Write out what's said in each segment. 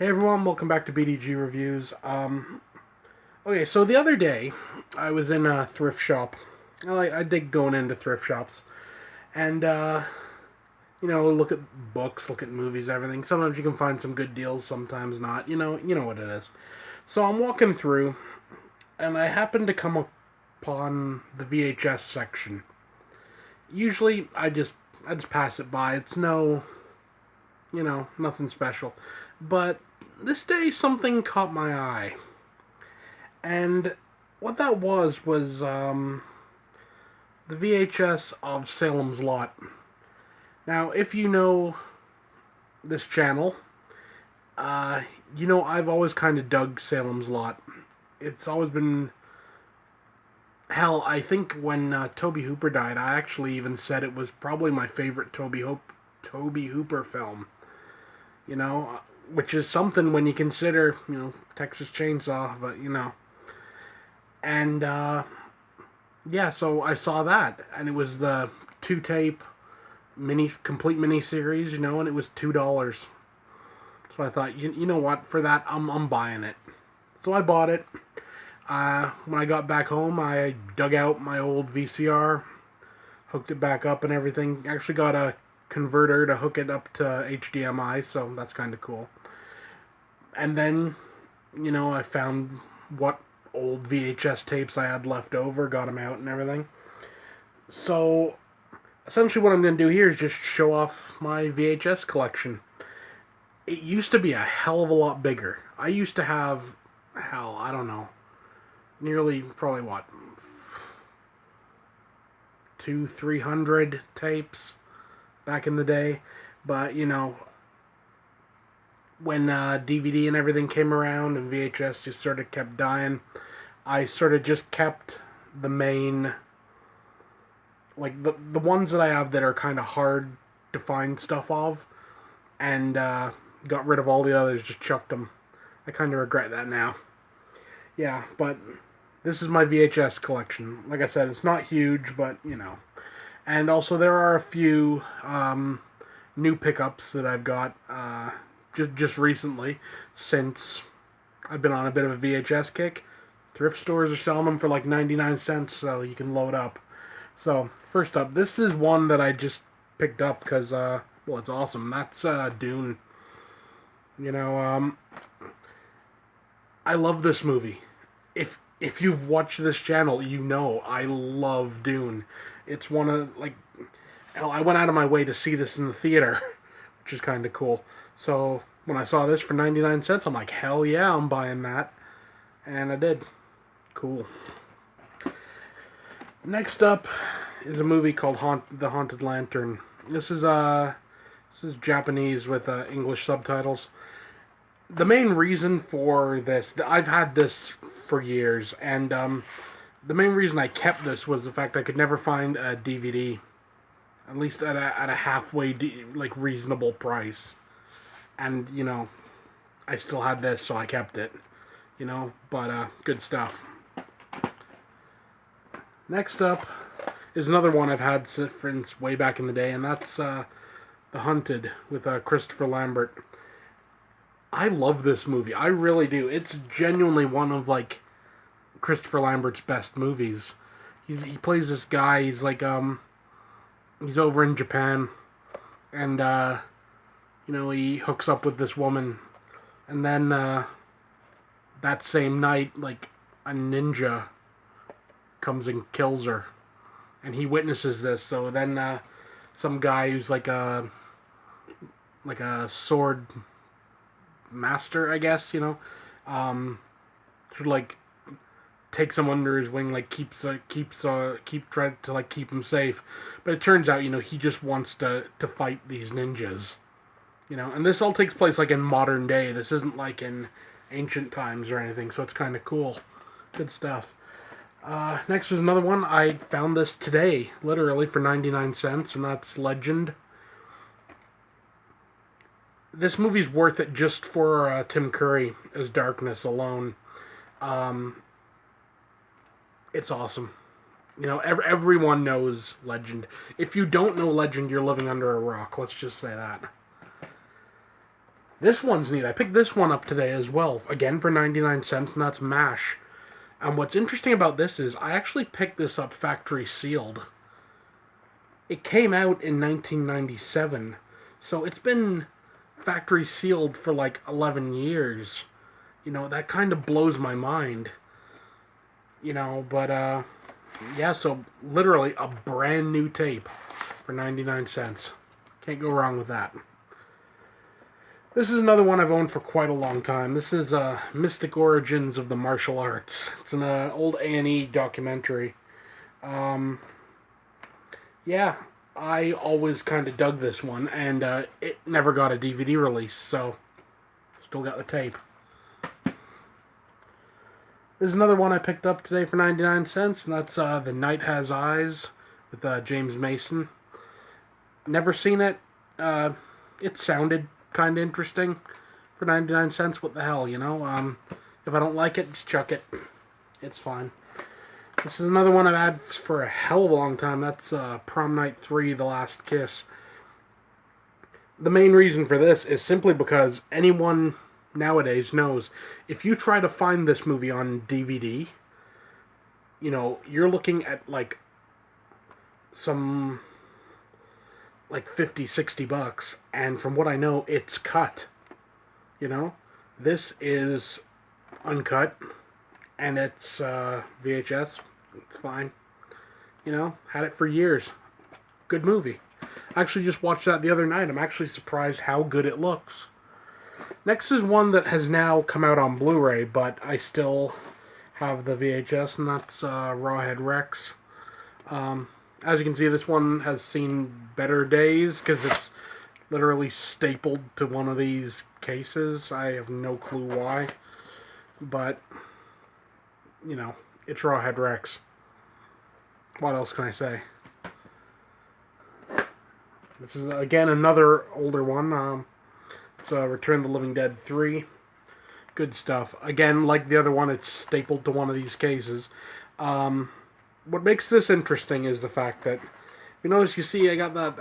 Hey everyone, welcome back to BDG Reviews. Okay, so the other day I was in a thrift shop. I dig going into thrift shops, and look at books, look at movies, everything. Sometimes you can find some good deals, sometimes not. You know what it is. So I'm walking through, and I happen to come upon the VHS section. Usually, I just pass it by. It's nothing special, but this day something caught my eye. And what that was the VHS of Salem's Lot. Now, if you know this channel, I've always kind of dug Salem's Lot. It's always been hell. I think when Toby Hooper died, I actually even said it was probably my favorite Toby Hooper film. You know, which is something when you consider Texas Chainsaw, but and yeah, so I saw that, and it was the two tape complete mini series, and it was $2. So I thought, you know what, for that I'm buying it. So I bought it. When I got back home, I dug out my old VCR, hooked it back up and everything. Actually got a converter to hook it up to HDMI, so that's kind of cool. And then, I found what old VHS tapes I had left over, got them out and everything. So, essentially what I'm going to do here is just show off my VHS collection. It used to be a hell of a lot bigger. I used to have, I don't know, nearly, probably what, 300 tapes back in the day. But, when DVD and everything came around and VHS just sort of kept dying, I sort of just kept the main, like the ones that I have that are kind of hard to find stuff of, and got rid of all the others, just chucked them. I kind of regret that now. Yeah, but this is my VHS collection. Like I said, it's not huge, but And also there are a few new pickups that I've got just recently, since I've been on a bit of a VHS kick. Thrift stores are selling them for like 99 cents, so you can load up. So, first up, this is one that I just picked up because, it's awesome. That's Dune. You know, I love this movie. If you've watched this channel, you know I love Dune. It's one of, like, hell, I went out of my way to see this in the theater, which is kind of cool. So, when I saw this for 99 cents, I'm like, hell yeah, I'm buying that. And I did. Cool. Next up is a movie called The Haunted Lantern. This is Japanese with English subtitles. The main reason for this, I've had this for years, and the main reason I kept this was the fact I could never find a DVD, at least at a halfway reasonable price. And I still had this, so I kept it. But good stuff. Next up is another one I've had since way back in the day, and that's The Hunted with Christopher Lambert. I love this movie. I really do. It's genuinely one of, Christopher Lambert's best movies. He plays this guy. He's he's over in Japan, and he hooks up with this woman, and then that same night, a ninja comes and kills her, and he witnesses this. So then some guy who's like a sword master, I guess, should takes him under his wing, keep trying to keep him safe. But it turns out, he just wants to fight these ninjas. And this all takes place in modern day. This isn't in ancient times or anything, so it's kind of cool. Good stuff. Next is another one. I found this today, literally, for 99 cents, and that's Legend. This movie's worth it just for Tim Curry as Darkness alone. It's awesome. Everyone knows Legend. If you don't know Legend, you're living under a rock. Let's just say that. This one's neat. I picked this one up today as well, again for 99 cents, and that's M.A.S.H. And what's interesting about this is I actually picked this up factory sealed. It came out in 1997, so it's been factory sealed for like 11 years. You know, that kind of blows my mind. You know, but yeah, so literally a brand new tape for 99 cents. Can't go wrong with that. This is another one I've owned for quite a long time. This is Mystic Origins of the Martial Arts. It's an old A&E documentary. Yeah, I always kind of dug this one, and it never got a DVD release, so still got the tape. This is another one I picked up today for 99 cents, and that's The Night Has Eyes with James Mason. Never seen it. It sounded kind of interesting for 99 cents. What the hell, you know? If I don't like it, just chuck it. It's fine. This is another one I've had for a hell of a long time. That's Prom Night 3, The Last Kiss. The main reason for this is simply because anyone nowadays knows if you try to find this movie on DVD, you know, you're looking at like some like 50, 60 bucks, and from what I know, it's cut. You know, this is uncut, and it's VHS. It's fine. You know, had it for years. Good movie. I actually just watched that the other night. I'm actually surprised how good it looks. Next is one that has now come out on Blu-ray, but I still have the VHS, and that's Rawhead Rex. As you can see, this one has seen better days because it's literally stapled to one of these cases. I have no clue why, but, you know, it's Rawhead Rex. What else can I say? This is, again, another older one. It's Return of the Living Dead 3. Good stuff. Again, like the other one, it's stapled to one of these cases. What makes this interesting is the fact that, you notice, you see I got that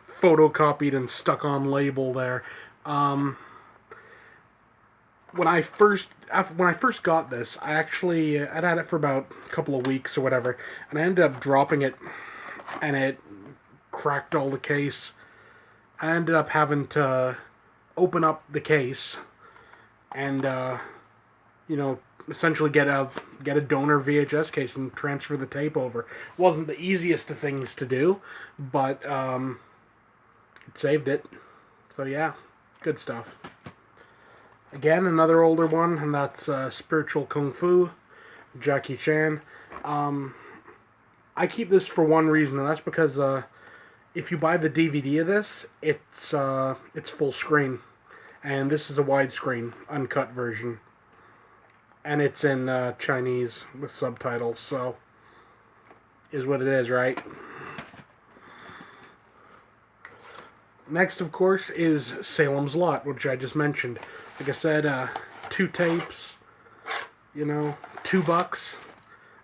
photocopied and stuck on label there. When I first got this, I'd had it for about a couple of weeks or whatever, and I ended up dropping it, and it cracked all the case. I ended up having to open up the case and, you know, essentially get a donor VHS case and transfer the tape over. Wasn't the easiest of things to do, but it saved it. So yeah, good stuff. Again, another older one, and that's Spiritual Kung Fu, Jackie Chan. I keep this for one reason, and that's because if you buy the DVD of this, it's full screen, and this is a widescreen, uncut version, and it's in Chinese with subtitles. So, is what it is, right? Next, of course, is Salem's Lot, which I just mentioned. Like I said, 2 tapes, you know, $2.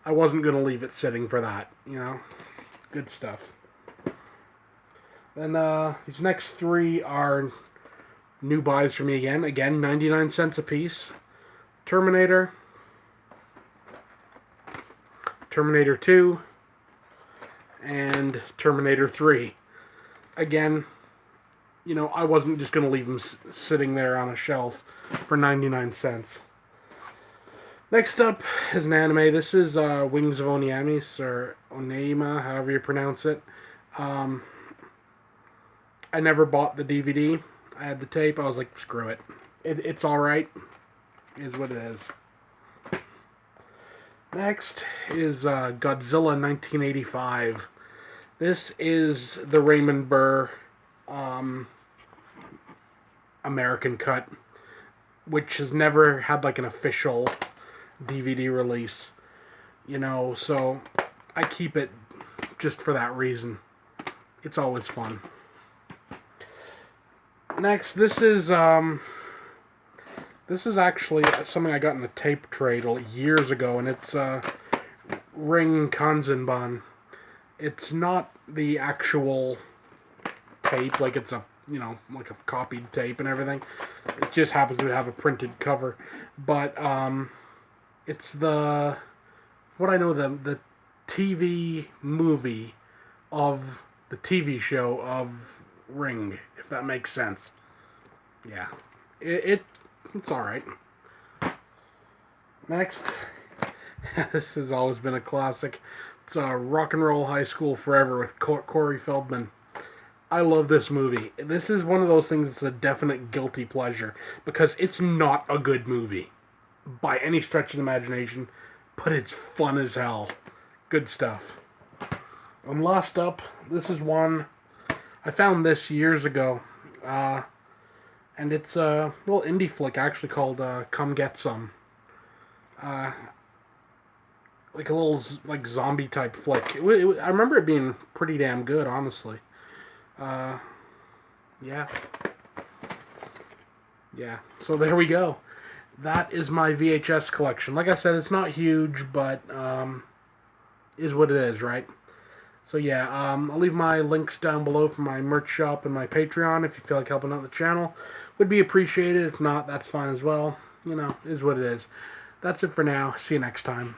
I wasn't going to leave it sitting for that, you know. Good stuff. Then these next 3 are new buys for me again. Again, 99 cents a piece. Terminator, Terminator 2, and Terminator 3. Again, you know, I wasn't just going to leave them sitting there on a shelf for 99 cents. Next up is an anime. This is Wings of Oniamis, or Oneima, however you pronounce it. I never bought the DVD. I had the tape. I was like, screw it. It's alright. Is what it is. Next is Godzilla 1985. This is the Raymond Burr American cut, which has never had like an official DVD release, you know, so I keep it just for that reason. It's always fun. Next, this is actually something I got in a tape trade years ago, and it's Ring Kanzenban. It's not the actual tape, like it's a you know, like a copied tape and everything. It just happens to have a printed cover. But it's what I know, the TV movie of the TV show of Ring, if that makes sense. Yeah, it's all right. Next, this has always been a classic. It's Rock and Roll High School Forever with Corey Feldman. I love this movie. This is one of those things that's a definite guilty pleasure because it's not a good movie by any stretch of the imagination, but it's fun as hell. Good stuff. And last up, this is one I found this years ago, and it's a little indie flick actually called "Come Get Some." Like a little like zombie type flick. I remember it being pretty damn good, honestly. Yeah. Yeah. So there we go. That is my VHS collection. Like I said, it's not huge, but is what it is, right? So yeah, I'll leave my links down below for my merch shop and my Patreon if you feel like helping out the channel. Would be appreciated. If not, that's fine as well. You know, is what it is. That's it for now. See you next time.